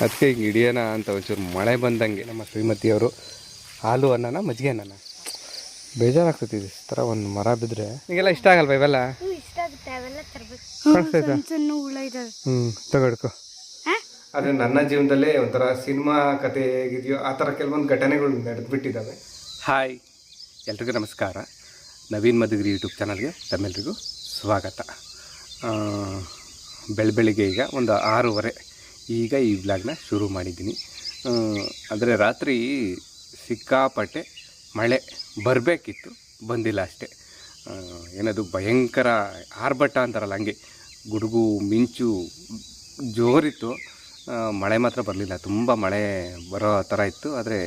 ಅದಕ್ಕೆ ಹಿಂಗೆ ಹಿಡಿಯೋಣ ಅಂತ ಒಂಚೂರು ಮಳೆ ಬಂದಂಗೆ ನಮ್ಮ ಶ್ರೀಮತಿಯವರು ಹಾಲು ಅನ್ನನ ಮಜ್ಜಿಗೆ ಅನ್ನನ ಬೇಜಾರಾಗ್ತೈತಿ ಈ ಥರ ಒಂದು ಮರ ಬಿದ್ದರೆ ನಿಮಗೆಲ್ಲ ಇಷ್ಟ ಆಗಲ್ವಾ ಇವೆಲ್ಲ ತಗೊಡ್ಕೊ. ಆದರೆ ನನ್ನ ಜೀವನದಲ್ಲೇ ಒಂಥರ ಸಿನಿಮಾ ಕತೆ ಹೇಗಿದೆಯೋ ಆ ಥರ ಕೆಲವೊಂದು ಘಟನೆಗಳು ನಡೆದುಬಿಟ್ಟಿದ್ದಾವೆ. ಹಾಯ್ ಎಲ್ರಿಗೂ ನಮಸ್ಕಾರ. ನವೀನ್ ಮಧುಗಿರಿ ಯೂಟ್ಯೂಬ್ ಚಾನಲ್ಗೆ ತಮ್ಮೆಲ್ರಿಗೂ ಸ್ವಾಗತ. ಬೆಳಬೆಳಿಗ್ಗೆ ಈಗ ಒಂದು 6:30 ಈಗ ಈ ವ್ಲಾಗ್ನ ಶುರು ಮಾಡಿದ್ದೀನಿ. ಅಂದರೆ ರಾತ್ರಿ ಸಿಕ್ಕಾಪಟ್ಟೆ ಮಳೆ ಬರಬೇಕಿತ್ತು, ಬಂದಿಲ್ಲ ಅಷ್ಟೇ. ಏನದು ಭಯಂಕರ ಆರ್ಭಟ ಅಂತಾರಲ್ಲ ಹಂಗೆ ಗುಡುಗು ಮಿಂಚು ಜೋರಿತ್ತು. ಮಳೆ ಮಾತ್ರ ಬರಲಿಲ್ಲ, ತುಂಬ ಮಳೆ ಬರೋ ಥರ ಇತ್ತು. ಆದರೆ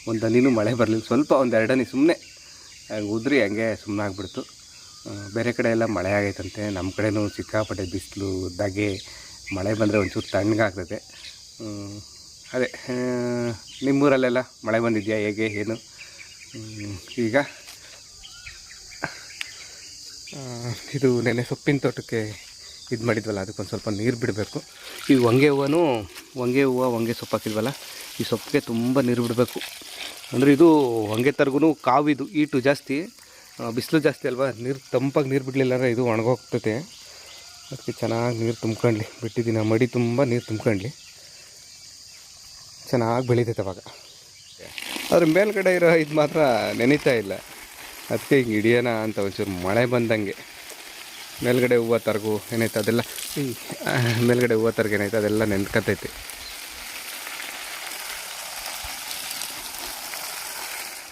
ಒಂದು ಹನಿನೂ ಮಳೆ ಬರಲಿಲ್ಲ. ಸ್ವಲ್ಪ ಒಂದು 2 ಹನಿ ಸುಮ್ಮನೆ ಉದ್ರಿ ಹಂಗೆ ಸುಮ್ಮನೆ ಆಗಿಬಿಡ್ತು. ಬೇರೆ ಕಡೆ ಎಲ್ಲ ಮಳೆ ಆಗೈತಂತೆ, ನಮ್ಮ ಕಡೆನೂ ಸಿಕ್ಕಾಪಟ್ಟೆ ಬಿಸಿಲು ಧಗೆ. ಮಳೆ ಬಂದರೆ ಒಂಚೂರು ತಣ್ಣಗಾಗ್ತದೆ. ಅದೇ ನಿಮ್ಮೂರಲ್ಲೆಲ್ಲ ಮಳೆ ಬಂದಿದೆಯಾ, ಹೇಗೆ ಏನು? ಈಗ ಇದು ನೆನೆ ಸೊಪ್ಪಿನ ತೋಟಕ್ಕೆ ಇದು ಮಾಡಿದ್ವಲ್ಲ, ಅದಕ್ಕೊಂದು ಸ್ವಲ್ಪ ನೀರು ಬಿಡಬೇಕು. ಈ ಹೊಂಗೆ ಹೂವು ಹೊಂಗೆ ಸೊಪ್ಪು ಹಾಕಿದ್ವಲ್ಲ, ಈ ಸೊಪ್ಪಿಗೆ ತುಂಬ ನೀರು ಬಿಡಬೇಕು. ಅಂದರೆ ಇದು ಹೊಂಗೆ ತರ್ಗೂ ಕಾವಿದು ಈಟು ಜಾಸ್ತಿ, ಬಿಸಿಲು ಜಾಸ್ತಿ ಅಲ್ವಾ. ನೀರು ತಂಪಾಗಿ ನೀರು ಬಿಡಲಿಲ್ಲ ಅಂದರೆ ಇದು ಒಣಗೋಗ್ತೈತೆ. ಅದಕ್ಕೆ ಚೆನ್ನಾಗಿ ನೀರು ತುಂಬ್ಕೊಳ್ಳಿ ಬಿಟ್ಟಿದ್ದೀನಿ. ಆ ಮಡಿ ತುಂಬ ನೀರು ತುಂಬ್ಕೊಳ್ಳಿ, ಚೆನ್ನಾಗಿ ಬೆಳೀತೈತೆ ಅವಾಗ. ಅದ್ರ ಮೇಲ್ಗಡೆ ಇರೋ ಇದು ಮಾತ್ರ ನೆನೀತಾ ಇಲ್ಲ. ಅದಕ್ಕೆ ಹಿಂಗೆ ಹಿಡಿಯೋಣ ಅಂತ ಒಂಚೂರು ಮಳೆ ಬಂದಂಗೆ. ಮೇಲ್ಗಡೆ ಹೂವು ತರಗು ಏನೈತೆ ಅದೆಲ್ಲ, ಮೇಲ್ಗಡೆ ಹೂವು ತರಗು ಏನೈತೆ ಅದೆಲ್ಲ ನೆನ್ಕತೈತೆ.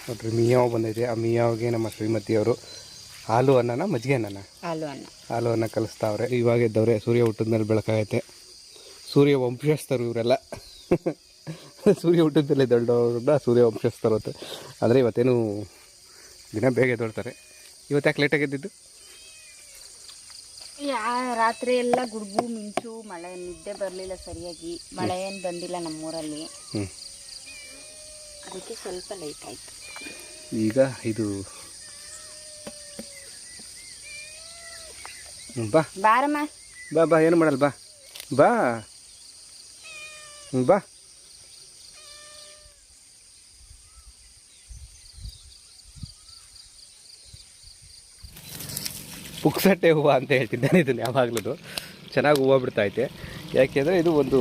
ನೋಡ್ರಿ ಮಿಯಾವ್ ಬಂದೈತೆ. ಆ ಮಿಯಾವ್ಗೆ ನಮ್ಮ ಶ್ರೀಮತಿಯವರು ಹಾಲು ಅನ್ನನ ಮಜ್ಜಿಗೆ ಅನ್ನನ ಹಾಲು ಅನ್ನ ಕಲಿಸ್ತಾವ್ರೆ. ಇವಾಗ ಎದ್ದವ್ರೆ. ಸೂರ್ಯ ಹುಟ್ಟಿದ ಮೇಲೆ ಬೆಳಕಾಗೈತೆ. ಸೂರ್ಯ ವಂಶಸ್ಥರು ಇವರೆಲ್ಲ. ಸೂರ್ಯ ಹುಟ್ಟಿದ ಮೇಲೆ ದೊಡ್ಡವ್ರನ್ನ ಸೂರ್ಯ ವಂಶಸ್ಥರು ಅಂತ. ಆದರೆ ಇವತ್ತೇನು ದಿನ ಬೇಗ ಎದ್ದೋಳ್ತಾರೆ. ಇವತ್ತು ಯಾಕೆ ಲೇಟಾಗಿ ಎದ್ದಿದ್ದು? ರಾತ್ರಿ ಎಲ್ಲ ಗುಡುಗು ಮಿಂಚು ಮಳೆ, ನಿದ್ದೆ ಬರಲಿಲ್ಲ ಸರಿಯಾಗಿ. ಮಳೆ ಏನು ಬಂದಿಲ್ಲ ನಮ್ಮೂರಲ್ಲಿ, ಅದಕ್ಕೆ ಸ್ವಲ್ಪ ಲೇಟ್ ಆಯಿತು. ಈಗ ಇದು ಬಾ ಬಾರಮ್ಮ, ಬಾ ಬಾ, ಏನು ಮಾಡಲ್ಲ, ಬಾ ಬಾ ಬಾ. ಪುಕ್ಸಟ್ಟೆ ಹೂವು ಅಂತ ಹೇಳ್ತಿದ್ದಾನೆ ಇದನ್ನು ಯಾವಾಗಲೂ. ಚೆನ್ನಾಗಿ ಹೂವು ಬಿಡ್ತೈತೆ. ಯಾಕೆಂದರೆ ಇದು ಒಂದು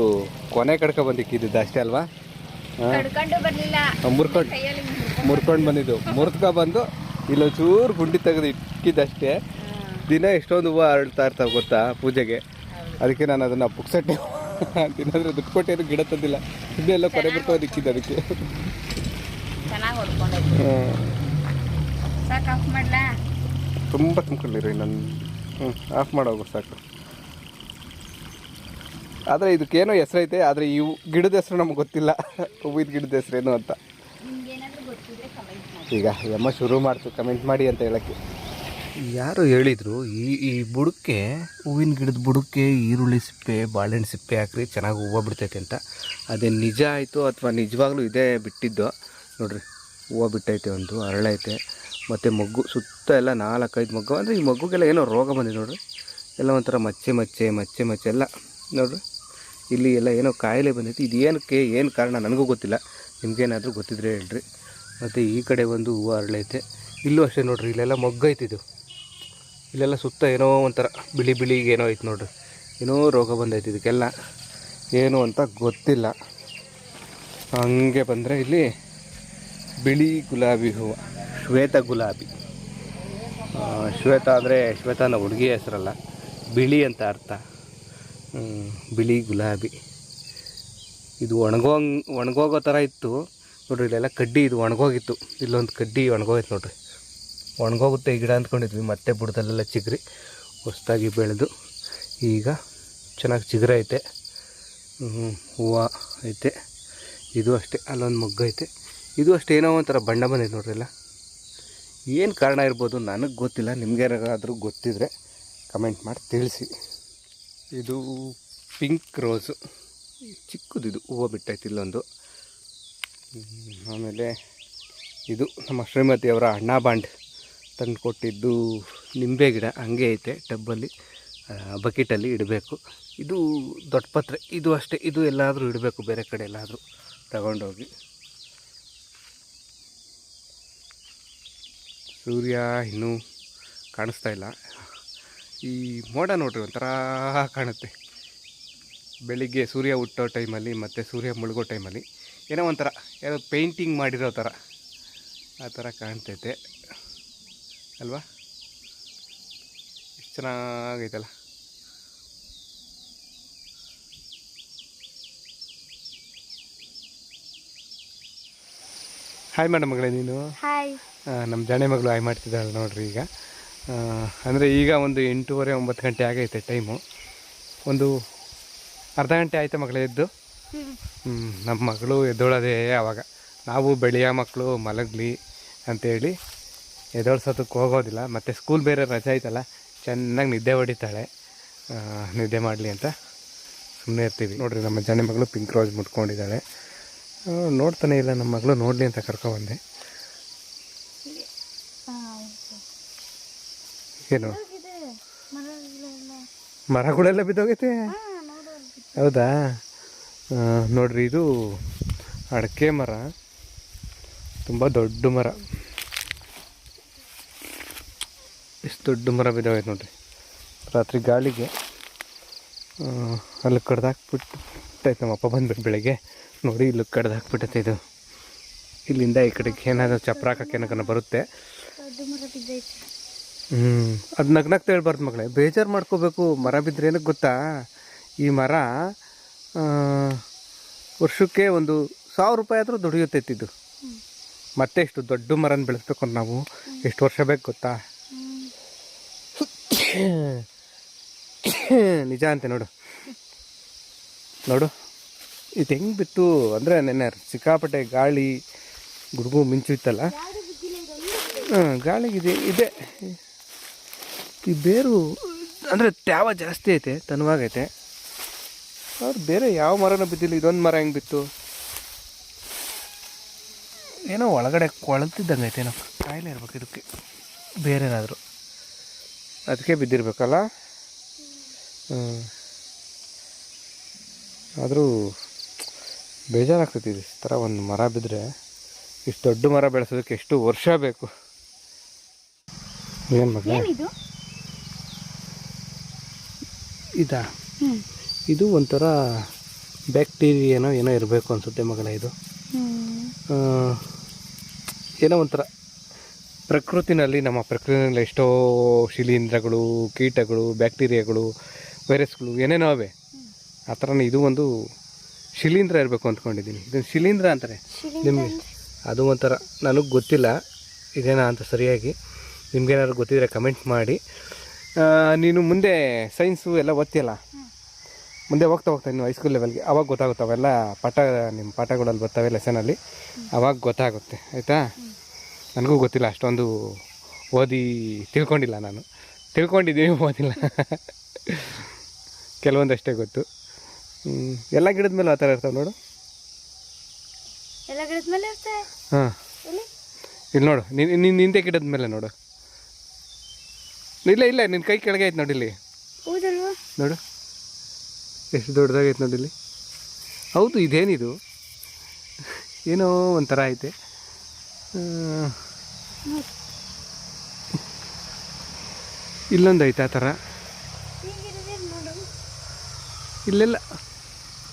ಕೊನೆ ಕಡ್ಕ ಬಂದಿಕ್ಕಿದ್ದು ಅಷ್ಟೇ ಅಲ್ವಾ. ಮುರ್ಕೊಂಡು ಬಂದಿದ್ದು, ಮುರ್ದ್ಕೊ ಬಂದು ಇಲ್ಲೊಂಚೂರು ಗುಂಡಿ ತೆಗೆದು ಇಕ್ಕಿದ್ದಷ್ಟೇ. ದಿನ ಎಷ್ಟೊಂದು ಹೂವು ಅರಳ್ತಾ ಇರ್ತಾವೆ ಗೊತ್ತಾ ಪೂಜೆಗೆ. ಅದಕ್ಕೆ ನಾನು ಅದನ್ನು ಪುಕ್ಸಟ್ಟೆ ಅಂತಿನಾದ್ರೆ ದುಡ್ಡು ಕೊಟ್ಟೇನು ಗಿಡ ತಂದಿಲ್ಲ, ಇದೆಲ್ಲ ಕೊನೆ ಬರ್ತಾವೆ ಇಕ್ಕಿದ್ದು ಅದಕ್ಕೆ. ತುಂಬ ತುಂಬ್ಕೊಳ್ಳಿರಿ ಇನ್ನೊಂದು. ಆಫ್ ಮಾಡೋಗು ಸಾಕು. ಆದರೆ ಇದಕ್ಕೇನೋ ಹೆಸರೈತೆ, ಆದರೆ ಇವು ಗಿಡದ ಹೆಸರು ನಮ್ಗೆ ಗೊತ್ತಿಲ್ಲ. ಹೂವಿನ ಗಿಡದ ಹೆಸರೇನು ಅಂತ. ಈಗ ಅಮ್ಮ ಶುರು ಮಾಡ್ತು ಕಮೆಂಟ್ ಮಾಡಿ ಅಂತ ಹೇಳೋಕ್ಕೆ. ಯಾರು ಹೇಳಿದರು ಈ ಬುಡಕ್ಕೆ, ಹೂವಿನ ಗಿಡದ ಬುಡಕ್ಕೆ ಈರುಳ್ಳಿ ಸಿಪ್ಪೆ ಬಾಳೆಹಣ್ಣು ಸಿಪ್ಪೆ ಹಾಕ್ರಿ ಚೆನ್ನಾಗಿ ಹೂವು ಬಿಡ್ತೈತೆ ಅಂತ. ಅದೇ ನಿಜ ಆಯಿತು ಅಥವಾ ನಿಜವಾಗ್ಲೂ ಇದೇ ಬಿಟ್ಟಿದ್ದು? ನೋಡಿರಿ ಹೂವು ಬಿಟ್ಟೈತೆ, ಒಂದು ಅರಳೈತೆ. ಮತ್ತು ಮಗ್ಗು ಸುತ್ತ ಎಲ್ಲ 4-5 ಮಗ್ಗು. ಅಂದರೆ ಈ ಮಗ್ಗುಗೆಲ್ಲ ಏನೋ ರೋಗ ಬಂದಿದೆ ನೋಡಿರಿ. ಎಲ್ಲ ಒಂಥರ ಮಚ್ಚೆ ಎಲ್ಲ ನೋಡಿರಿ. ಇಲ್ಲಿ ಎಲ್ಲ ಏನೋ ಕಾಯಿಲೆ ಬಂದೈತಿ. ಇದು ಏನಕ್ಕೆ ಏನು ಕಾರಣ ನನಗೂ ಗೊತ್ತಿಲ್ಲ, ನಿಮಗೇನಾದರೂ ಗೊತ್ತಿದ್ರೆ ಹೇಳ್ರಿ. ಮತ್ತು ಈ ಕಡೆ ಒಂದು ಹೂವು ಅರಳೈತೆ. ಇಲ್ಲೂ ಅಷ್ಟೇ ನೋಡಿರಿ, ಇಲ್ಲೆಲ್ಲ ಮೊಗ್ಗೈತಿದು. ಇಲ್ಲೆಲ್ಲ ಸುತ್ತ ಏನೋ ಒಂಥರ ಬಿಳಿ ಏನೋ ಐತೆ ನೋಡಿರಿ. ಏನೋ ರೋಗ ಬಂದೈತಿ ಇದಕ್ಕೆಲ್ಲ, ಏನು ಅಂತ ಗೊತ್ತಿಲ್ಲ. ಹಂಗೆ ಬಂದರೆ ಇಲ್ಲಿ ಬಿಳಿ ಗುಲಾಬಿ ಹೂವು, ಶ್ವೇತ ಗುಲಾಬಿ. ಶ್ವೇತ ಅಂದರೆ ಶ್ವೇತನ ಹುಡುಗಿ ಹೆಸರಲ್ಲ, ಬಿಳಿ ಅಂತ ಅರ್ಥ. ಬಿಳಿ ಗುಲಾಬಿ. ಇದು ಒಣಗೋಗೋ ಥರ ಇತ್ತು ನೋಡ್ರಿ. ಇಲ್ಲೆಲ್ಲ ಕಡ್ಡಿ ಇದು ಒಣಗೋಗಿತ್ತು. ಇಲ್ಲೊಂದು ಕಡ್ಡಿ ಒಣಗೋಗಿತ್ತು ನೋಡ್ರಿ. ಒಣಗೋಗುತ್ತೆ ಈ ಗಿಡ ಅಂದ್ಕೊಂಡಿದ್ವಿ. ಮತ್ತೆ ಬುಡದಲ್ಲೆಲ್ಲ ಚಿಗುರಿ ಹೊಸದಾಗಿ ಬೆಳೆದು ಈಗ ಚೆನ್ನಾಗಿ ಚಿಗುರೈತೆ. ಹೂವು ಐತೆ. ಇದು ಅಷ್ಟೇ, ಅಲ್ಲೊಂದು ಮೊಗ್ಗು ಐತೆ. ಇದು ಅಷ್ಟೇ ಏನೋ ಒಂಥರ ಬಣ್ಣ ಬಂದೈತೆ ನೋಡ್ರಿ. ಎಲ್ಲ ಏನು ಕಾರಣ ಇರ್ಬೋದು ನನಗೆ ಗೊತ್ತಿಲ್ಲ. ನಿಮಗೇನಾದರೂ ಗೊತ್ತಿದ್ರೆ ಕಮೆಂಟ್ ಮಾಡಿ ತಿಳಿಸಿ. ಇದು ಪಿಂಕ್ ರೋಸು, ಚಿಕ್ಕದಿದು ಹೂವು ಬಿಟ್ಟೈತೆ ಇಲ್ಲೊಂದು. ಆಮೇಲೆ ಇದು ನಮ್ಮ ಶ್ರೀಮತಿಯವರ ಅಣ್ಣ ಬಾಂಡ್ ತಂದು ಕೊಟ್ಟಿದ್ದು ನಿಂಬೆ ಗಿಡ ಹಂಗೆ ಐತೆ ಟಬ್ಬಲ್ಲಿ. ಬಕೆಟಲ್ಲಿ ಇಡಬೇಕು. ಇದು ದೊಡ್ಡ ಪಾತ್ರೆ, ಇದು ಅಷ್ಟೇ, ಇದು ಎಲ್ಲಾದರೂ ಇಡಬೇಕು ಬೇರೆ ಕಡೆ ಎಲ್ಲಾದರೂ ತಗೊಂಡೋಗಿ. ಸೂರ್ಯ ಇನ್ನೂ ಕಾಣಿಸ್ತಾ ಇಲ್ಲ. ಈ ಮೋಡ ನೋಡ್ರಿ ಒಂಥರ ಕಾಣುತ್ತೆ ಬೆಳಿಗ್ಗೆ ಸೂರ್ಯ ಹುಟ್ಟೋ ಟೈಮಲ್ಲಿ ಮತ್ತು ಸೂರ್ಯ ಮುಳುಗೋ ಟೈಮಲ್ಲಿ. ಏನೋ ಒಂಥರ ಏನೋ ಪೇಂಟಿಂಗ್ ಮಾಡಿರೋ ಥರ ಆ ಥರ ಕಾಣ್ತೈತೆ ಅಲ್ವಾ? ಎಷ್ಟು ಚೆನ್ನಾಗೈತಲ್ಲ. ಹಾಯ್ ಮೇಡಮ್ ಮಗಳೇ, ನೀನು ಹಾಯ್. ನಮ್ಮ ಜಾಣೆ ಮಗಳು ಹಾಯ್ ಮಾಡ್ತಿದ್ದಾಳೆ ನೋಡ್ರಿ. ಈಗ ಅಂದರೆ ಈಗ ಒಂದು 8:30 9 ಗಂಟೆ ಆಗೈತೆ ಟೈಮು. ಒಂದು ಅರ್ಧ ಗಂಟೆ ಆಯಿತು ಮಗಳೇ ಎದ್ದು. ನಮ್ಮ ಮಗಳು ಎದ್ದೋಳೋದೇ ಆವಾಗ. ನಾವು ಬೆಳೆಯ ಮಕ್ಕಳು ಮಲಗಲಿ ಅಂತೇಳಿ ಎದ್ದೋಳ್ಸೋದಕ್ಕೆ ಹೋಗೋದಿಲ್ಲ. ಮತ್ತು ಸ್ಕೂಲ್ ಬೇರೆ ರಜೆ ಆಯ್ತಲ್ಲ, ಚೆನ್ನಾಗಿ ನಿದ್ದೆ ಹೊಡಿತಾಳೆ. ನಿದ್ದೆ ಮಾಡಲಿ ಅಂತ ಸುಮ್ಮನೆ ಇರ್ತೀವಿ. ನೋಡಿರಿ ನಮ್ಮ ಜಾಣೆ ಮಗಳು ಪಿಂಕ್ ರೋಸ್ ಮುಟ್ಕೊಂಡಿದ್ದಾಳೆ. ನೋಡ್ತಾನೆ ಇಲ್ಲ ನಮ್ಮ ಮಗಳು, ನೋಡಲಿ ಅಂತ ಕರ್ಕೊಬಂದೆ. ಏನು ಮರಗಳೆಲ್ಲ ಬಿದ್ದೋಗೈತೆ? ಹೌದಾ? ನೋಡ್ರಿ, ಇದು ಅಡಿಕೆ ಮರ, ತುಂಬ ದೊಡ್ಡ ಮರ. ಎಷ್ಟು ದೊಡ್ಡ ಮರ ಬಿದ್ದೋಗೈತೆ ನೋಡ್ರಿ. ರಾತ್ರಿ ಗಾಳಿಗೆ ಅಲ್ಲಿ ಕಡ್ದಾಕ್ಬಿಟ್ಟೈತೆ. ನಮ್ಮಪ್ಪ ಬಂದ್ಬಿಟ್ಟು ಬೆಳಗ್ಗೆ ನೋಡಿ ಇಲ್ಲಿ ಕಡ್ದಾಕ್ಬಿಟ್ಟೈತೆ. ಇದು ಇಲ್ಲಿಂದ ಈ ಕಡೆಗೆ ಏನಾದರೂ ಚಪ್ರ ಹಾಕಕ್ಕೆ ಏನಕ್ಕನ ಬರುತ್ತೆ. ಅದು ನಗ್ನಗ್ತಾ ಹೇಳ್ಬಾರ್ದು ಮಗಳೇ, ಬೇಜಾರು ಮಾಡ್ಕೋಬೇಕು. ಮರ ಬಿದ್ದರೆ ಏನಕ್ಕೆ ಗೊತ್ತಾ, ಈ ಮರ ವರ್ಷಕ್ಕೆ ಒಂದು 1000 ರೂಪಾಯಿ ಆದರೂ ದುಡಿಯುತ್ತೈತಿ ಇದು. ಮತ್ತೆ ಎಷ್ಟು ದೊಡ್ಡ ಮರನ ಬೆಳೆಸ್ಬೇಕು ಅಂತ ನಾವು ಎಷ್ಟು ವರ್ಷ ಬೇಕು ಗೊತ್ತಾ? ನಿಜ ಅಂತೆ. ನೋಡು ನೋಡು ಇದು ಹೆಂಗೆ ಬಿತ್ತು ಅಂದರೆ, ನೆನ್ನೆ ಸಿಕ್ಕಾಪಟ್ಟೆ ಗಾಳಿ ಗುಡುಗು ಮಿಂಚು ಇತ್ತಲ್ಲ. ಗಾಳಿಗಿದೆ ಇದೆ. ಈ ಬೇರು ಅಂದರೆ ತ್ಯಾವ ಜಾಸ್ತಿ ಐತೆ, ತನವಾಗೈತೆ. ಅವ್ರು ಬೇರೆ ಯಾವ ಮರನೂ ಬಿದ್ದಿಲ್ಲ, ಇದೊಂದು ಮರ ಹೆಂಗೆ ಬಿತ್ತು ಏನೋ ಒಳಗಡೆ ಕೊಳತಿದ್ದಂಗೆ ಐತೆ. ಏನೋ ಕಾಯಿಲೆ ಇರ್ಬೇಕು ಇದಕ್ಕೆ, ಬೇರೆ ಏನಾದರೂ ಅದಕ್ಕೆ ಬಿದ್ದಿರ್ಬೇಕಲ್ಲ. ಆದರೂ ಬೇಜಾರಾಗ್ತೈತಿ. ಈ ಥರ ಒಂದು ಮರ ಬಿದ್ದರೆ, ಇಷ್ಟು ದೊಡ್ಡ ಮರ ಬೆಳೆಸೋದಕ್ಕೆ ಎಷ್ಟು ವರ್ಷ ಬೇಕು. ಏನು ಮಗ ಇದಾ? ಇದು ಒಂಥರ ಬ್ಯಾಕ್ಟೀರಿಯಾನೋ ಏನೋ ಇರಬೇಕು ಅನಿಸುತ್ತೆ ಮಗಳೇ. ಇದು ಏನೋ ಒಂಥರ ಪ್ರಕೃತಿನಲ್ಲಿ, ನಮ್ಮ ಪ್ರಕೃತಿನಲ್ಲಿ ಎಷ್ಟೋ ಶಿಲೀಂಧ್ರಗಳು, ಕೀಟಗಳು, ಬ್ಯಾಕ್ಟೀರಿಯಾಗಳು, ವೈರಸ್ಗಳು ಏನೇನೋ ಅವೆ. ಆ ಥರನೇ ಇದು ಒಂದು ಶಿಲೀಂಧ್ರ ಇರಬೇಕು ಅಂದ್ಕೊಂಡಿದ್ದೀನಿ. ಇದನ್ನು ಶಿಲೀಂಧ್ರ ಅಂತಾರೆ ನಿಮಗೆ. ಅದು ಒಂಥರ ನನಗೆ ಗೊತ್ತಿಲ್ಲ ಇದೇನಾ ಅಂತ ಸರಿಯಾಗಿ. ನಿಮ್ಗೇನಾದ್ರು ಗೊತ್ತಿದ್ರೆ ಕಮೆಂಟ್ ಮಾಡಿ. ನೀನು ಮುಂದೆ ಸೈನ್ಸು ಎಲ್ಲ ಓದ್ತಿಯಲ್ಲ, ಮುಂದೆ ಹೋಗ್ತಾ ಇನ್ನು ಹೈಸ್ಕೂಲ್ ಲೆವೆಲ್ಗೆ, ಅವಾಗ ಗೊತ್ತಾಗುತ್ತೆ. ಅವೆಲ್ಲ ನಿಮ್ಮ ಪಾಠಗಳಲ್ಲಿ ಬರ್ತವೆ ಲೆಸನಲ್ಲಿ, ಅವಾಗ ಗೊತ್ತಾಗುತ್ತೆ ಆಯಿತಾ? ನನಗೂ ಗೊತ್ತಿಲ್ಲ, ಅಷ್ಟೊಂದು ಓದಿ ತಿಳ್ಕೊಂಡಿಲ್ಲ. ನಾನು ತಿಳ್ಕೊಂಡಿದ್ದೀನಿ, ಓದಿಲ್ಲ. ಕೆಲವೊಂದಷ್ಟೇ ಗೊತ್ತು. ಎಲ್ಲ ಗಿಡದ ಮೇಲೆ ಆ ಥರ ಇರ್ತಾವೆ ನೋಡು. ಹಾಂ, ಇಲ್ಲಿ ನೋಡು, ನಿಂದೆ ಗಿಡದ ಮೇಲೆ ನೋಡು. ಇಲ್ಲ ನಿನ್ನ ಕೈ ಕೆಳಗೆ ಐತೆ ನೋಡಿ ಇಲ್ಲಿ. ನೋಡು ಎಷ್ಟು ದೊಡ್ಡದಾಗೈತೆ ನೋಡಿ ಇಲ್ಲಿ. ಹೌದು, ಇದೇನಿದು? ಏನೋ ಒಂಥರ ಐತೆ. ಇಲ್ಲೊಂದು ಐತೆ ಆ ಥರ. ಇಲ್ಲೆಲ್ಲ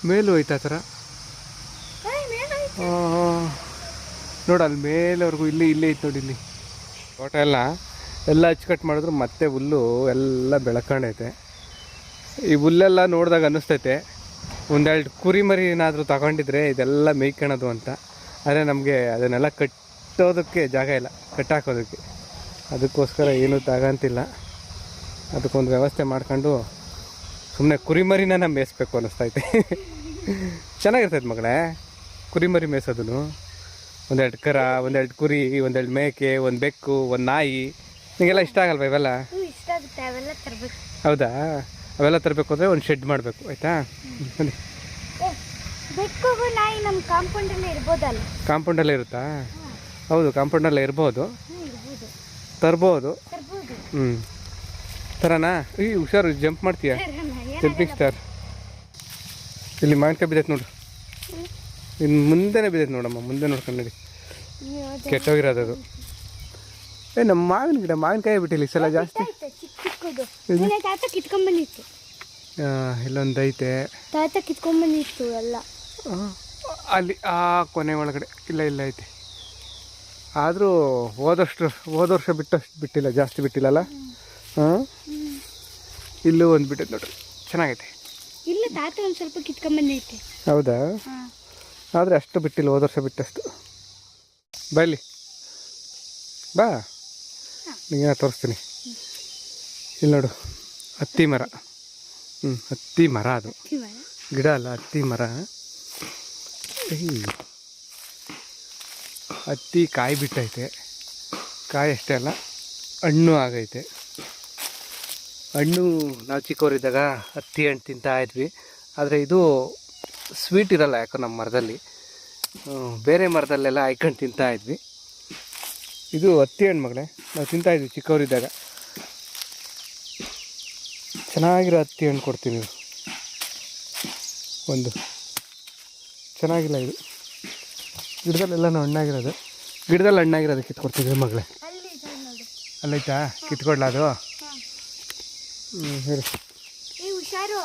ಮೇಲೂ ಐತೆ ಆ ಥರ. ನೋಡು ಅಲ್ಲಿ ಮೇಲೆವರೆಗೂ ಇಲ್ಲೇ ಐತೆ ನೋಡಿ ಇಲ್ಲಿ. ತೋಟ ಎಲ್ಲ ಅಚ್ಚುಕಟ್ಟು ಮಾಡಿದ್ರು ಮತ್ತೆ ಹುಲ್ಲು ಎಲ್ಲ ಬೆಳ್ಕೊಂಡೈತೆ. ಈ ಹುಲ್ಲೆಲ್ಲ ನೋಡಿದಾಗ ಅನ್ನಿಸ್ತೈತೆ ಒಂದೆರಡು ಕುರಿ ಮರಿ ಏನಾದರೂ ತಗೊಂಡಿದ್ರೆ ಇದೆಲ್ಲ ಮೇಯ್ಕೊಳೋದು ಅಂತ. ಆದರೆ ನಮಗೆ ಅದನ್ನೆಲ್ಲ ಕಟ್ಟೋದಕ್ಕೆ ಜಾಗ ಇಲ್ಲ, ಕಟ್ಟಾಕೋದಕ್ಕೆ. ಅದಕ್ಕೋಸ್ಕರ ಏನೂ ತಗೊಂತಿಲ್ಲ. ಅದಕ್ಕೊಂದು ವ್ಯವಸ್ಥೆ ಮಾಡ್ಕೊಂಡು ಸುಮ್ಮನೆ ಕುರಿಮರಿನ ನಾವು ಮೇಯಿಸ್ಬೇಕು ಅನ್ನಿಸ್ತೈತೆ. ಚೆನ್ನಾಗಿರ್ತೈತೆ ಮಗಳೇ ಕುರಿಮರಿ ಮೇಯಿಸೋದು. ಒಂದೆರಡು ಕರ, ಒಂದೆರಡು ಕುರಿ, ಒಂದೆರಡು ಮೇಕೆ, ಒಂದು ಬೆಕ್ಕು, ಒಂದು ನಾಯಿ. ನಿಮಗೆಲ್ಲ ಇಷ್ಟ ಆಗಲ್ವ ಇವೆಲ್ಲ? ಹೌದಾ? ಅವೆಲ್ಲ ತರಬೇಕು ಅಂದರೆ ಒಂದು ಶೆಡ್ ಮಾಡಬೇಕು, ಆಯಿತಾ? ಕಾಂಪೌಂಡಲ್ಲೇ ಇರುತ್ತಾ? ಹೌದು, ಕಾಂಪೌಂಡಲ್ಲೇ ಇರ್ಬೋದು, ತರ್ಬೋದು. ಥರನಾ? ಈ ಹುಷಾರು, ಜಂಪ್ ಮಾಡ್ತೀಯ, ಜಂಪಿಂಗ್ ಸ್ಟಾರ್. ಇಲ್ಲಿ ಮಾವಿನಕಾಯಿ ಬಿದ್ದೈತೆ ನೋಡು, ಇನ್ನು ಮುಂದೆನೇ ಬಿದ್ದೈತೆ ನೋಡಮ್ಮ, ಮುಂದೆ ನೋಡ್ಕೊಂಡು ನಡಿ. ಕೆಟ್ಟೋಗಿರೋದು ಅದು. ನಮ್ಮ ಮಾವಿನ ಗಿಡ ಮಾವಿನಕಾಯಿ ಬಿಟ್ಟಿಲ್ಲ ಈ ಸಲ ಜಾಸ್ತಿ. ತಾತ ಕಿತ್ಕೊಂಡ್ಬಂದಿತ್ತು, ಇಲ್ಲೊಂದು ಐತೆ, ತಾತ ಕಿತ್ಕೊಂಡ್ಬಂದಿತ್ತು ಎಲ್ಲ ಅಲ್ಲಿ ಆ ಕೊನೆ ಒಳಗಡೆ. ಇಲ್ಲ ಐತೆ, ಆದರೂ ಹೋದ ವರ್ಷ ಬಿಟ್ಟಿಲ್ಲ, ಜಾಸ್ತಿ ಬಿಟ್ಟಿಲ್ಲಲ್ಲ. ಹಾಂ, ಇಲ್ಲೂ ಒಂದು ಬಿಟ್ಟೈತೆ ನೋಡ್ರಿ, ಚೆನ್ನಾಗೈತೆ. ಇಲ್ಲ ತಾತ ಒಂದು ಸ್ವಲ್ಪ ಕಿತ್ಕೊಂಡ್ಬಂದೈತೆ. ಹೌದಾ? ಆದರೆ ಅಷ್ಟು ಬಿಟ್ಟಿಲ್ಲ, ಹೋದ ವರ್ಷ ಬಿಟ್ಟಷ್ಟು. ಬಲ್ಲಿ ಬಾ, ನಿಂಗೆ ತೋರಿಸ್ತೀನಿ. ಇಲ್ಲಿ ನೋಡು, ಹತ್ತಿ ಮರ. ಹತ್ತಿ ಮರ, ಅದು ಗಿಡ ಅಲ್ಲ, ಹತ್ತಿ ಮರ. ಹತ್ತಿ ಕಾಯಿ ಬಿಟ್ಟೈತೆ, ಕಾಯಿ ಅಷ್ಟೇ ಅಲ್ಲ, ಹಣ್ಣು ಆಗೈತೆ. ಹಣ್ಣು ನಾವು ಚಿಕ್ಕವರಿದ್ದಾಗ ಹತ್ತಿ ಹಣ್ಣು ತಿಂತಾ ಇದ್ವಿ, ಆದರೆ ಇದು ಸ್ವೀಟ್ ಇರಲ್ಲ ಯಾಕೋ ನಮ್ಮ ಮರದಲ್ಲಿ. ಬೇರೆ ಮರದಲ್ಲೆಲ್ಲ ಹಾಯ್ಕೊಂಡು ತಿಂತಾ ಇದ್ವಿ. ಇದು ಹತ್ತಿ ಹಣ್ಣು ಮಗಳೇ, ನಾವು ತಿಂತಾಯಿದ್ವಿ ಚಿಕ್ಕವರಿದ್ದಾಗ. ಚೆನ್ನಾಗಿರೋ ಹತ್ತಿ ಹಣ್ಣು ಕೊಡ್ತೀನಿ. ಒಂದು ಚೆನ್ನಾಗಿಲ್ಲ ಇದು, ಗಿಡದಲ್ಲೆಲ್ಲ ಹಣ್ಣಾಗಿರೋದು, ಗಿಡದಲ್ಲಿ ಹಣ್ಣಾಗಿರೋದು ಕಿತ್ಕೊಡ್ತಿದ್ವಿ ಮಗಳೇ. ಅಲ್ಲೈತಾ? ಕಿತ್ಕೊಡ್ಲ ಅದು? ಹೇಳಿ. ಹುಷಾರು.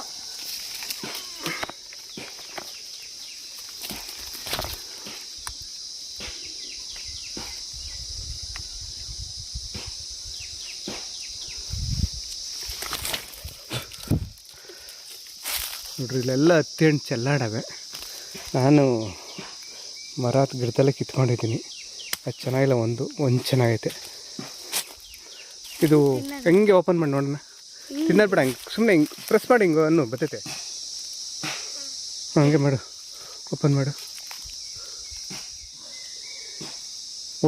ನೋಡ್ರಿ, ಇಲ್ಲೆಲ್ಲ ಹತ್ತಿ ಹಣ್ಣು ಚೆಲ್ಲಾಡವೆ. ನಾನು ಮರ ಗಿಡದಲ್ಲೇ ಕಿತ್ಕೊಂಡಿದ್ದೀನಿ. ಅದು ಚೆನ್ನಾಗಿಲ್ಲ, ಒಂದು ಚೆನ್ನಾಗೈತೆ. ಇದು ಹೆಂಗೆ ಓಪನ್ ಮಾಡಿ ನೋಡೋಣ? ತಿನ್ನೋದು ಬೇಡ, ಹಂಗೆ ಸುಮ್ಮನೆ ಹಿಂಗೆ ಪ್ರೆಸ್ ಮಾಡಿ ಹಿಂಗೆ ಅನ್ನು ಬರ್ತೈತೆ. ಹಂಗೆ ಮಾಡು, ಓಪನ್ ಮಾಡು.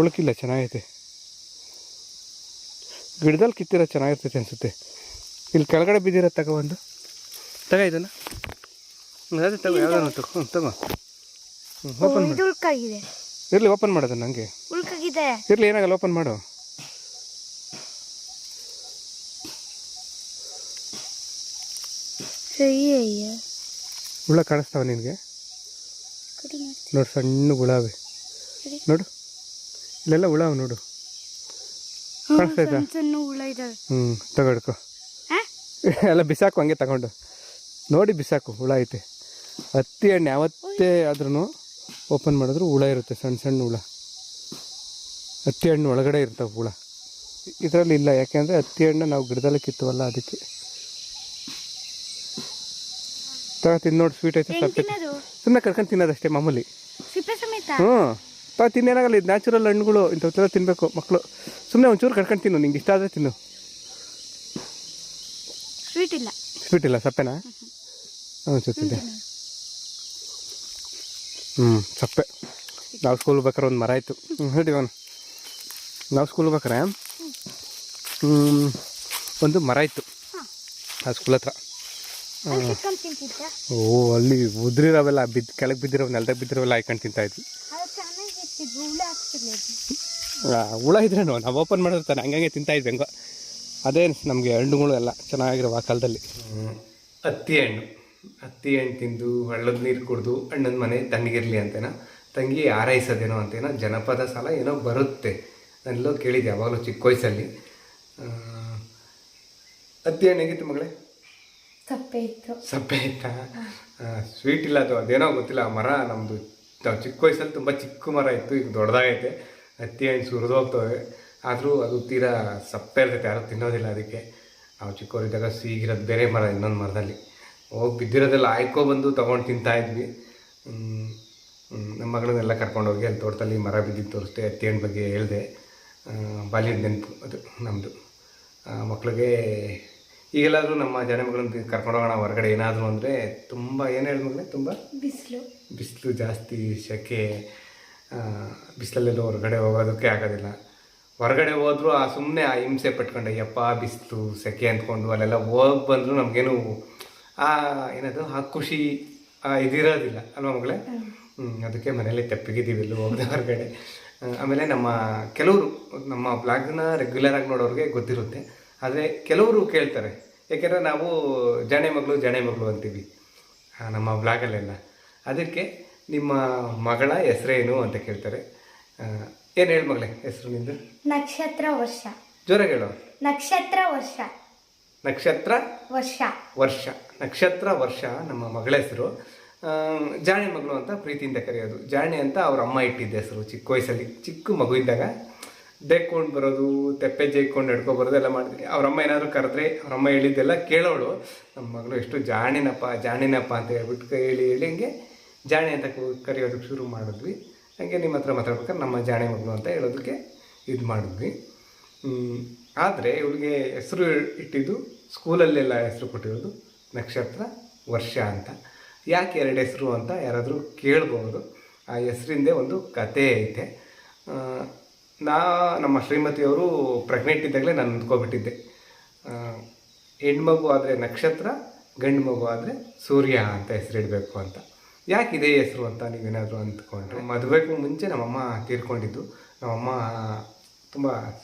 ಉಳುಕಿಲ್ಲ, ಚೆನ್ನಾಗೈತೆ. ಗಿಡದಲ್ಲಿ ಕಿತ್ತಿರೋ ಚೆನ್ನಾಗಿರ್ತೈತೆ ಅನಿಸುತ್ತೆ. ಇಲ್ಲಿ ಕೆಳಗಡೆ ಬಿದ್ದಿರೋ ತಗೊಬಂದು ಇದನ್ನು ಅದೇ ತಗೋ, ಯಾವ್ದಾರು ತಗೋ. ಓಪನ್ ಮಾಡಿ. ಇರಲಿ, ಓಪನ್ ಮಾಡೋದು ನನಗೆ ಇರಲಿ, ಏನಾಗಲ್ಲ, ಓಪನ್ ಮಾಡು. ಹುಳ ಕಾಣಿಸ್ತಾವ ನಿನಗೆ? ನೋಡು, ಸಣ್ಣ ಹುಳವೆ ನೋಡು, ಇಲ್ಲೆಲ್ಲ ಹುಳ ನೋಡು, ಕಾಣಿಸ್ತಾಯ್ತಾ? ತಗೊಡ್ಕೊ, ಎಲ್ಲ ಬಿಸಾಕು, ಹಂಗೆ ತಗೊಂಡು ನೋಡಿ ಬಿಸಾಕು. ಹುಳ ಐತೆ. ಹತ್ತಿ ಹಣ್ಣು ಯಾವತ್ತೇ ಆದ್ರೂ ಓಪನ್ ಮಾಡಿದ್ರು ಹುಳ ಇರುತ್ತೆ, ಸಣ್ಣ ಸಣ್ಣ ಹುಳ. ಹತ್ತಿ ಹಣ್ಣು ಒಳಗಡೆ ಇರ್ತಾವೆ ಹುಳ, ಇದರಲ್ಲಿ ಇಲ್ಲ. ಯಾಕೆಂದರೆ ಹತ್ತಿ ಹಣ್ಣು ನಾವು ಗಿಡದಲ್ಲೇ ಕಿತ್ತವಲ್ಲ, ಅದಕ್ಕೆ. ತಿಂದು ನೋಡಿ, ಸ್ವೀಟ್ ಐತೆ, ಸಪ್ಪೆ. ಸುಮ್ಮನೆ ಕರ್ಕೊಂಡು ತಿನ್ನೋದಷ್ಟೇ, ಮಾಮೂಲಿ. ತಿನ್ನೇನಾಗಲ್ಲ, ಇದು ನ್ಯಾಚುರಲ್ ಹಣ್ಣುಗಳು, ಇಂಥವೆಲ್ಲ ತಿನ್ನಬೇಕು ಮಕ್ಕಳು. ಸುಮ್ಮನೆ ಒಂಚೂರು ಕರ್ಕೊಂಡು ತಿನ್ನು, ನಿಂಗೆ ಇಷ್ಟ ಆದರೆ ತಿನ್ನು. ಸ್ವೀಟ್ ಇಲ್ಲ, ಸಪ್ಪೆನಾ? ಅನ್ಸುತ್ತಿದೆ. ಸಪ್ಪೆ. ನಾವು ಸ್ಕೂಲ್ ಬೇಕಾರೆ ಒಂದು ಮರ ಆಯಿತು. ಹೇಳಿ, ನಾವು ಸ್ಕೂಲ್ ಬೇಕಾರೆ ಒಂದು ಮರ ಇತ್ತು ಆ ಸ್ಕೂಲ್ ಹತ್ರ. ಅಲ್ಲಿ ಉದ್ರಿರೋವೆಲ್ಲ ಕೆಳಗೆ ಬಿದ್ದಿರೋ, ನೆಲದಾಗ ಬಿದ್ದಿರೋವೆಲ್ಲ ಹಾಯ್ಕೊಂಡು ತಿಂತಾಯಿದ್ವಿ. ಹುಳ ಇದ್ರೇನು ನಾವು ಓಪನ್ ಮಾಡಿರ್ತಾನೆ, ಹಂಗೆ ತಿಂತಾಯಿದ್ವಿ ಹೆಂಗೋ. ಅದೇ ನಮಗೆ ಹಣ್ಣುಗಳು ಎಲ್ಲ ಚೆನ್ನಾಗಿರೋ ಆ ಕಾಲದಲ್ಲಿ. ಹತ್ತಿ ಹಣ್ಣು ತಿಂದು ಹಳ್ಳದ ನೀರು ಕುಡಿದು ಅಣ್ಣನ ಮನೆ ತಣ್ಣಗಿರಲಿ ಅಂತೇನೋ, ತಂಗಿ ಆರೈಸೋದೇನೋ ಅಂತೇನೋ ಜನಪದ ಸಾಲ ಏನೋ ಬರುತ್ತೆ. ನಾನೆಲ್ಲೋ ಕೇಳಿದ್ದೆ ಯಾವಾಗಲೂ ಚಿಕ್ಕ ವಯಸ್ಸಲ್ಲಿ. ಹತ್ತಿ ಹಣ್ಣು ಹೇಗಿತ್ತು ಮಗಳೇ? ಸಪ್ಪೆ ಇತ್ತಾ? ಸ್ವೀಟ್ ಇಲ್ಲ, ಅದು ಅದೇನೋ ಗೊತ್ತಿಲ್ಲ. ಆ ಮರ ನಮ್ಮದು ನಾವು ಚಿಕ್ಕ ವಯಸ್ಸಲ್ಲಿ ತುಂಬ ಚಿಕ್ಕ ಮರ ಇತ್ತು, ಈಗ ದೊಡ್ಡದಾಗೈತೆ. ಹತ್ತಿ ಹಣ್ಣು ಸುರಿದೋಗ್ತವೆ, ಆದರೂ ಅದು ತೀರಾ ಸಪ್ಪೆ ಇರ್ತೈತೆ, ಯಾರೂ ತಿನ್ನೋದಿಲ್ಲ. ಅದಕ್ಕೆ ನಾವು ಚಿಕ್ಕವರಿದ್ದಾಗ ಸಿಗಿರೋದು ಬೇರೆ ಮರ, ಇನ್ನೊಂದು ಮರದಲ್ಲಿ ಹೋಗಿ ಬಿದ್ದಿರೋದೆಲ್ಲ ಆಯ್ಕೊಬಂದು ತೊಗೊಂಡು ತಿಂತಾಯಿದ್ವಿ. ನಮ್ಮ ಮಗಳನ್ನೆಲ್ಲ ಕರ್ಕೊಂಡೋಗಿ ಅಲ್ಲಿ ತೋಟದಲ್ಲಿ ಮರ ಬಿದ್ದಿದ್ದು ತೋರಿಸ್ದೆ, ಹತ್ತಿ ಹಣ್ಣು ಬಗ್ಗೆ ಹೇಳಿದೆ. ಬಾಲ್ಯದ ನೆನಪು ಅದು ನಮ್ಮದು. ಮಕ್ಕಳಿಗೆ ಈಗೆಲ್ಲಾದರೂ ನಮ್ಮ ಜನ ಮಗಳನ್ನ ಕರ್ಕೊಂಡೋಗೋಣ ಹೊರಗಡೆ ಏನಾದರೂ ಅಂದರೆ ತುಂಬ ಏನು ಹೇಳಿದ ಮಗಳೇ, ತುಂಬ ಬಿಸಿಲು ಜಾಸ್ತಿ, ಸೆಕೆ, ಬಿಸಿಲಲ್ಲೆಲ್ಲ ಹೊರಗಡೆ ಹೋಗೋದಕ್ಕೆ ಆಗೋದಿಲ್ಲ. ಹೊರಗಡೆ ಹೋದರೂ ಸುಮ್ಮನೆ ಆ ಹಿಂಸೆ ಪಟ್ಕೊಂಡು ಅಯ್ಯಪ್ಪ ಬಿಸಿಲು ಸೆಕೆ ಅಂದ್ಕೊಂಡು ಅಲ್ಲೆಲ್ಲ ಹೋಗಿ ಬಂದರೂ ನಮಗೇನು ಏನದು ಆ ಖುಷಿ ಇದಿರೋದಿಲ್ಲ ಅಲ್ವಾ ಮಗಳೇ? ಅದಕ್ಕೆ ಮನೇಲಿ ತೆಪ್ಪಗಿದ್ದೀವಿ, ಎಲ್ಲೂ ಹೋಗದೆ ಹೊರಗಡೆ. ಆಮೇಲೆ ಕೆಲವರು ನಮ್ಮ ಬ್ಲಾಗ್ನ ರೆಗ್ಯುಲರಾಗಿ ನೋಡೋರಿಗೆ ಗೊತ್ತಿರುತ್ತೆ. ಆದರೆ ಕೆಲವರು ಕೇಳ್ತಾರೆ, ಯಾಕೆಂದರೆ ನಾವು ಜಾಣೆ ಮಗಳು ಅಂತೀವಿ ನಮ್ಮ ಬ್ಲಾಗಲ್ಲೆಲ್ಲ. ಅದಕ್ಕೆ ನಿಮ್ಮ ಮಗಳ ಹೆಸರೇನು ಅಂತ ಕೇಳ್ತಾರೆ. ಏನು ಹೇಳಿ ಮಗಳೇ ಹೆಸರು ನಿಂದು? ನಕ್ಷತ್ರ ವರ್ಷ. ಜೋರಾಗಿ ಹೇಳು. ನಕ್ಷತ್ರ ವರ್ಷ. ನಕ್ಷತ್ರ ವರ್ಷ. ವರ್ಷ. ನಕ್ಷತ್ರ ವರ್ಷ ನಮ್ಮ ಮಗಳ ಹೆಸರು. ಜಾಣೆ ಮಗಳು ಅಂತ ಪ್ರೀತಿಯಿಂದ ಕರೆಯೋದು. ಜಾಣೆ ಅಂತ ಅವ್ರ ಅಮ್ಮ ಇಟ್ಟಿದ್ದ ಹೆಸರು. ಚಿಕ್ಕ ವಯಸ್ಸಲ್ಲಿ, ಚಿಕ್ಕ ಮಗು ಇದ್ದಾಗ ದೇಕ್ಕೊಂಡು ಬರೋದು, ತೆಪ್ಪೆ ಜೇಕ್ಕೊಂಡು ಬರೋದು ಎಲ್ಲ ಮಾಡ್ತೀನಿ. ಅವ್ರಮ್ಮ ಏನಾದರೂ ಕರೆದ್ರೆ ಅವ್ರಮ್ಮ ಹೇಳಿದ್ದೆಲ್ಲ ಕೇಳೋಳು. ನಮ್ಮ ಮಗಳು ಎಷ್ಟು ಜಾಣಿನಪ್ಪ ಅಂತ ಹೇಳ್ಬಿಟ್ಟು ಹೇಳಿ ಹಿಂಗೆ ಜಾಣೆ ಅಂತ ಕರೆಯೋದಕ್ಕೆ ಶುರು ಮಾಡಿದ್ವಿ. ಹಾಗೆ ನಿಮ್ಮ ಹತ್ರ ಮಾತಾಡ್ಬೇಕಾದ್ರೆ ನಮ್ಮ ಜಾಣೆ ಮಗಳು ಅಂತ ಹೇಳೋದಕ್ಕೆ ಇದು ಮಾಡಿದ್ವಿ. ಆದರೆ ಇವಳಿಗೆ ಹೆಸರು ಇಟ್ಟಿದ್ದು ಸ್ಕೂಲಲ್ಲೆಲ್ಲ ಹೆಸರು ಕೊಟ್ಟಿರೋದು ನಕ್ಷತ್ರ ವರ್ಷ ಅಂತ. ಯಾಕೆ 2 ಹೆಸರು ಅಂತ ಯಾರಾದರೂ ಕೇಳ್ಬೋದು. ಆ ಹೆಸರಿಂದೇ ಒಂದು ಕತೆ ಐತೆ. ನಮ್ಮ ಶ್ರೀಮತಿಯವರು ಪ್ರೆಗ್ನೆಂಟ್ ಇದ್ದಾಗಲೇ ನಾನು ಅಂದ್ಕೊಬಿಟ್ಟಿದ್ದೆ, ಹೆಣ್ಮಗು ಆದರೆ ನಕ್ಷತ್ರ, ಗಂಡು ಮಗು ಆದರೆ ಸೂರ್ಯ ಅಂತ ಹೆಸರಿಡಬೇಕು ಅಂತ. ಯಾಕಿದೆ ಹೆಸರು ಅಂತ ನೀವೇನಾದರೂ ಅಂದ್ಕೊಂಡ್ರೆ, ಮದುವೆಗೂ ಮುಂಚೆ ನಮ್ಮಮ್ಮ ತೀರ್ಕೊಂಡಿದ್ದು. ನಮ್ಮಮ್ಮ ತುಂಬ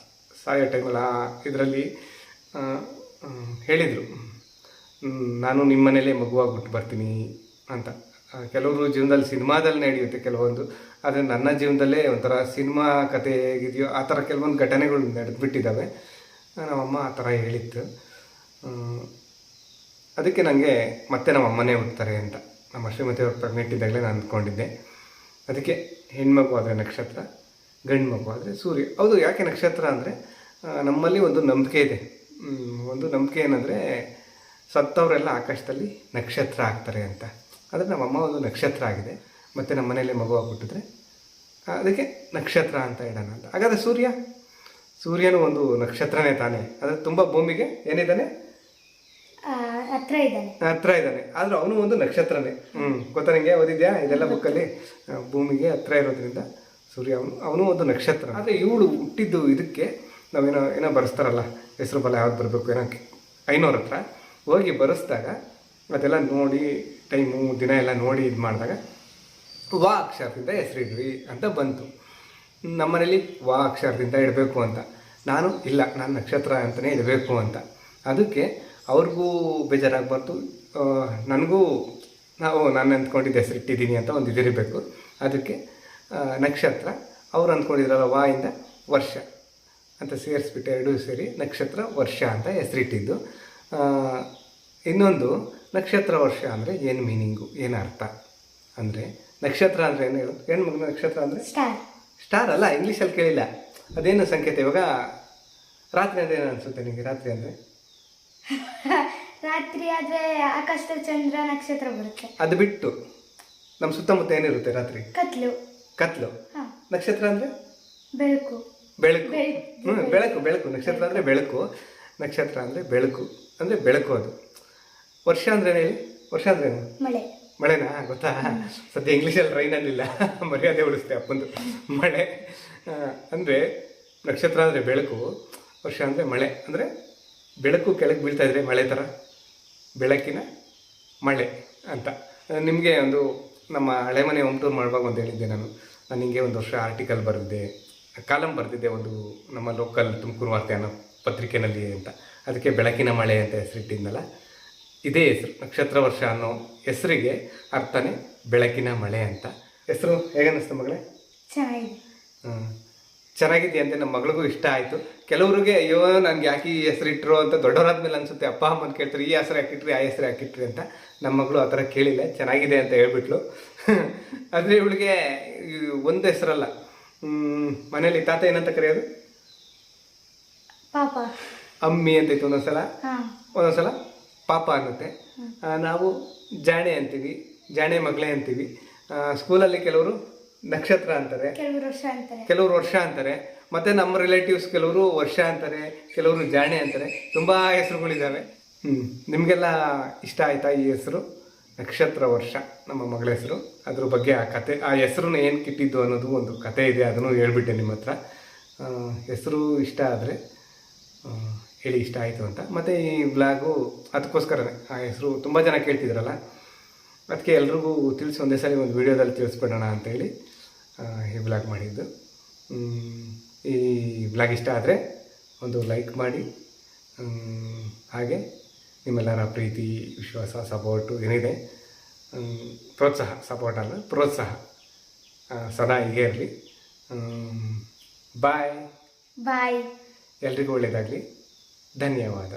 ಸಾಯೋ ಟೈಮಲ್ಲಿ ಇದರಲ್ಲಿ ಹೇಳಿದರು, ನಾನು ನಿಮ್ಮ ಮನೇಲೇ ಮಗುವಾಗ್ಬಿಟ್ಟು ಬರ್ತೀನಿ ಅಂತ. ಕೆಲವರು ಜೀವನದಲ್ಲಿ ಸಿನಿಮಾದಲ್ಲಿ ನಡೆಯುತ್ತೆ ಕೆಲವೊಂದು, ಆದರೆ ನನ್ನ ಜೀವನದಲ್ಲೇ ಒಂಥರ ಸಿನಿಮಾ ಕತೆ ಹೇಗಿದೆಯೋ ಆ ಥರ ಕೆಲವೊಂದು ಘಟನೆಗಳು ನಡೆದುಬಿಟ್ಟಿದ್ದಾವೆ. ನಮ್ಮಮ್ಮ ಆ ಥರ ಹೇಳಿತ್ತು. ಅದಕ್ಕೆ ನನಗೆ ಮತ್ತೆ ನಮ್ಮ ಅಮ್ಮನೇ ಹುಡ್ತಾರೆ ಅಂತ ನಮ್ಮ ಶ್ರೀಮತಿಯವ್ರು ಪ್ರೆಗ್ನೆಂಟ್ ಇದ್ದಾಗಲೇ ನಾನು ಅಂದ್ಕೊಂಡಿದ್ದೆ. ಅದಕ್ಕೆ ಹೆಣ್ಮಗು ಆದರೆ ನಕ್ಷತ್ರ, ಗಂಡು ಮಗು ಆದರೆ ಸೂರ್ಯ. ಹೌದು, ಯಾಕೆ ನಕ್ಷತ್ರ ಅಂದರೆ ನಮ್ಮಲ್ಲಿ ಒಂದು ನಂಬಿಕೆ ಇದೆ. ಒಂದು ನಂಬಿಕೆ ಏನಂದರೆ ಸತ್ತವರೆಲ್ಲ ಆಕಾಶದಲ್ಲಿ ನಕ್ಷತ್ರ ಆಗ್ತಾರೆ ಅಂತ. ಆದರೆ ನಮ್ಮಮ್ಮ ಒಂದು ನಕ್ಷತ್ರ ಆಗಿದೆ, ಮತ್ತು ನಮ್ಮ ಮನೆಯಲ್ಲೇ ಮಗು ಆಗ್ಬಿಟ್ಟಿದ್ರೆ ಅದಕ್ಕೆ ನಕ್ಷತ್ರ ಅಂತ ಇಡೋಣ ಅಂತ. ಹಾಗಾದರೆ ಸೂರ್ಯನೂ ಒಂದು ನಕ್ಷತ್ರನೇ ತಾನೇ. ಅಂದರೆ ತುಂಬ ಭೂಮಿಗೆ ಏನಿದ್ದಾನೆ, ಹತ್ರ ಇದ್ದಾನೆ. ಆದರೂ ಅವನು ಒಂದು ನಕ್ಷತ್ರನೇ. ಗೊತ್ತಾ ನಿಮಗೆ? ಓದಿದ್ಯಾ ಇದೆಲ್ಲ ಬುಕ್ಕಲ್ಲಿ? ಭೂಮಿಗೆ ಹತ್ರ ಇರೋದ್ರಿಂದ ಸೂರ್ಯ ಅವನು ಒಂದು ನಕ್ಷತ್ರ. ಆದರೆ ಇವಳು ಹುಟ್ಟಿದ್ದು ಇದಕ್ಕೆ ನಾವೇನೋ ಬರೆಸ್ತಾರಲ್ಲ, ಹೆಸರು ಬಲ ಯಾವ್ದು ಬರಬೇಕು ಏನೋ ಐನೋರ ಹತ್ರ ಹೋಗಿ ಬರೆಸ್ದಾಗ ಅದೆಲ್ಲ ನೋಡಿ ಟೈಮು ದಿನ ಎಲ್ಲ ನೋಡಿ ಇದು ಮಾಡಿದಾಗ ವಾ ಅಕ್ಷರದಿಂದ ಹೆಸರಿಡ್ವಿ ಅಂತ ಬಂತು. ನಮ್ಮನೇಲಿ ವಾ ಅಕ್ಷರದಿಂದ ಇಡಬೇಕು ಅಂತ. ನಾನು ನಕ್ಷತ್ರ ಅಂತಲೇ ಇಡಬೇಕು ಅಂತ. ಅದಕ್ಕೆ ಅವ್ರಿಗೂ ಬೇಜಾರಾಗಬಾರ್ದು, ನನಗೂ ನಾನು ಅಂದ್ಕೊಂಡಿದ್ದ ಹೆಸರಿಟ್ಟಿದ್ದೀನಿ ಅಂತ ಒಂದು ಇದಿರಬೇಕು. ಅದಕ್ಕೆ ನಕ್ಷತ್ರ, ಅವ್ರು ಅಂದ್ಕೊಂಡಿದ್ರಲ್ಲ ವಾ ಇಂದ ವರ್ಷ ಅಂತ ಸೇರಿಸ್ಬಿಟ್ಟು 2 ಸೇರಿ ನಕ್ಷತ್ರ ವರ್ಷ ಅಂತ ಹೆಸರಿಟ್ಟಿದ್ದು. ಇನ್ನೊಂದು ನಕ್ಷತ್ರ ವರ್ಷ ಅಂದರೆ ಏನು ಮೀನಿಂಗು, ಏನು ಅರ್ಥ ಅಂದರೆ, ನಕ್ಷತ್ರ ಅಂದರೆ ಏನು ಹೇಳು? ಹೆಣ್ಮಗನ ನಕ್ಷತ್ರ ಅಂದರೆ ಸ್ಟಾರ್ ಅಲ್ಲ, ಇಂಗ್ಲೀಷಲ್ಲಿ ಕೇಳಿಲ್ಲ. ಅದೇನು ಸಂಕೇತ? ಇವಾಗ ರಾತ್ರಿ ಅಂದರೆ ಏನು ಅನಿಸುತ್ತೆ ನಿಮಗೆ? ರಾತ್ರಿ ಅಂದರೆ ರಾತ್ರಿ ಆದರೆ ಆಕಾಶದಲ್ಲಿ ಚಂದ್ರ ನಕ್ಷತ್ರ ಬರುತ್ತೆ. ಅದು ಬಿಟ್ಟು ನಮ್ಮ ಸುತ್ತಮುತ್ತ ಏನಿರುತ್ತೆ ರಾತ್ರಿ? ಕತ್ಲು. ನಕ್ಷತ್ರ ಅಂದರೆ ಬೆಳಕು. ನಕ್ಷತ್ರ ಅಂದರೆ ಬೆಳಕು. ನಕ್ಷತ್ರ ಅಂದರೆ ಬೆಳಕು, ಅಂದರೆ ಬೆಳಕು. ಅದು ವರ್ಷ ಅಂದ್ರೆ ಹೇಳಿ? ವರ್ಷ ಅಂದ್ರೇನು? ಮಳೆನಾ? ಗೊತ್ತಾ? ಸದ್ಯ ಇಂಗ್ಲೀಷಲ್ಲಿ ರೈನಲ್ಲಿಲ್ಲ, ಮರ್ಯಾದೆ ಉಳಿಸ್ತೆ ಅಪ್ಪಂದು. ಮಳೆ ಅಂದರೆ ನಕ್ಷತ್ರ ಅಂದರೆ ಬೆಳಕು, ವರ್ಷ ಅಂದರೆ ಮಳೆ. ಅಂದರೆ ಬೆಳಕು ಕೆಳಗೆ ಬೀಳ್ತಾ ಇದ್ರೆ ಮಳೆ ಥರ, ಬೆಳಕಿನ ಮಳೆ ಅಂತ. ನಿಮಗೆ ಒಂದು ನಮ್ಮ ಹಳೆ ಮನೆ ಹೋಮ್ ಟೂರ್ ಮಾಡುವಾಗ ಒಂದು ಹೇಳಿದ್ದೆ ನಾನು ಹಿಂಗೆ ಒಂದು ವರ್ಷ ಆರ್ಟಿಕಲ್ ಬರೆದಿದ್ದೆ, ಕಾಲಮ್ ಬರೆದಿದ್ದೆ ಒಂದು ನಮ್ಮ ಲೋಕಲ್ ತುಮಕೂರು ವಾರ್ತೆ ಅನ್ನೋ ಪತ್ರಿಕೆಯಲ್ಲಿ ಅಂತ. ಅದಕ್ಕೆ ಬೆಳಕಿನ ಮಳೆ ಅಂತ ಹೆಸರಿಟ್ಟಿದ್ನಲ್ಲ, ಇದೇ ಹೆಸರು. ನಕ್ಷತ್ರ ವರ್ಷ ಅನ್ನೋ ಹೆಸರಿಗೆ ಅರ್ಥನೇ ಬೆಳಕಿನ ಮಳೆ ಅಂತ. ಹೆಸರು ಹೇಗನ್ನಿಸ್ತು ಮಗಳೇ? ಚೆನ್ನಾಗಿದೆ ಅಂತ ನಮ್ಮ ಮಗಳಿಗೂ ಇಷ್ಟ ಆಯಿತು. ಕೆಲವ್ರಿಗೆ ಅಯ್ಯೋ ನನಗೆ ಯಾಕೆ ಈ ಹೆಸರು ಇಟ್ಟರು ಅಂತ ದೊಡ್ಡವರಾದ್ಮೇಲೆ ಅನಿಸುತ್ತೆ. ಅಪ್ಪ ಅಮ್ಮನ ಕೇಳ್ತಾರೆ ಈ ಹೆಸರು ಹಾಕಿಟ್ರಿ, ಆ ಹೆಸರು ಹಾಕಿಟ್ರಿ ಅಂತ. ನಮ್ಮ ಮಗಳು ಆ ಥರ ಕೇಳಿಲ್ಲ, ಚೆನ್ನಾಗಿದೆ ಅಂತ ಹೇಳ್ಬಿಟ್ಲು. ಆದರೆ ಇವಳಿಗೆ ಒಂದು ಹೆಸರಲ್ಲ, ಮನೇಲಿ ತಾತ ಏನಂತ ಕರೆಯೋದು? ಪಾಪ, ಅಮ್ಮಿ ಅಂತೈತೆ ಒಂದೊಂದ್ಸಲ ಪಾಪ ಅನ್ನುತ್ತೆ. ನಾವು ಜಾಣೆ ಅಂತೀವಿ, ಜಾಣೆ ಮಗಳೇ ಅಂತೀವಿ. ಸ್ಕೂಲಲ್ಲಿ ಕೆಲವರು ನಕ್ಷತ್ರ ಅಂತಾರೆ, ಕೆಲವರು ವರ್ಷ ಅಂತಾರೆ. ಮತ್ತು ನಮ್ಮ ರಿಲೇಟಿವ್ಸ್ ಕೆಲವರು ವರ್ಷ ಅಂತಾರೆ, ಕೆಲವರು ಜಾಣೆ ಅಂತಾರೆ. ತುಂಬ ಹೆಸರುಗಳಿದ್ದಾವೆ. ನಿಮಗೆಲ್ಲ ಇಷ್ಟ ಆಯಿತಾ ಈ ಹೆಸರು? ನಕ್ಷತ್ರ ವರ್ಷ ನಮ್ಮ ಮಗಳ ಹೆಸರು. ಅದ್ರ ಬಗ್ಗೆ ಆ ಕತೆ, ಆ ಹೆಸರನ್ನ ಏನು ಕಿಟ್ಟಿದ್ದು ಅನ್ನೋದು ಒಂದು ಕತೆ ಇದೆ, ಅದನ್ನು ಹೇಳ್ಬಿಟ್ಟೆ ನಿಮ್ಮ ಹತ್ರ. ಹೆಸರು ಇಷ್ಟ ಆದರೆ ಹೇಳಿ ಇಷ್ಟ ಆಯಿತು ಅಂತ. ಮತ್ತು ಈ ಬ್ಲಾಗು ಅದಕ್ಕೋಸ್ಕರನೇ, ಆ ಹೆಸರು ತುಂಬ ಜನ ಕೇಳ್ತಿದ್ರಲ್ಲ, ಅದಕ್ಕೆ ಎಲ್ರಿಗೂ ತಿಳಿಸಿ ಒಂದೇ ಸಲ ಒಂದು ವೀಡಿಯೋದಲ್ಲಿ ತಿಳಿಸ್ಬಿಡೋಣ ಅಂತೇಳಿ ಈ ಬ್ಲಾಗ್ ಮಾಡಿದ್ದು. ಈ ಬ್ಲಾಗ್ ಇಷ್ಟ ಆದರೆ ಒಂದು ಲೈಕ್ ಮಾಡಿ, ಹಾಗೆ ನಿಮ್ಮೆಲ್ಲರ ಪ್ರೀತಿ ವಿಶ್ವಾಸ ಸಪೋರ್ಟು ಏನಿದೆ, ಪ್ರೋತ್ಸಾಹ, ಸಪೋರ್ಟ್ ಅಲ್ಲ ಪ್ರೋತ್ಸಾಹ ಸದಾ ಹೀಗೆ ಇರಲಿ. ಬಾಯ್. ಬಾಯ್. ಎಲ್ರಿಗೂ ಒಳ್ಳೆಯದಾಗಲಿ. ಧನ್ಯವಾದ.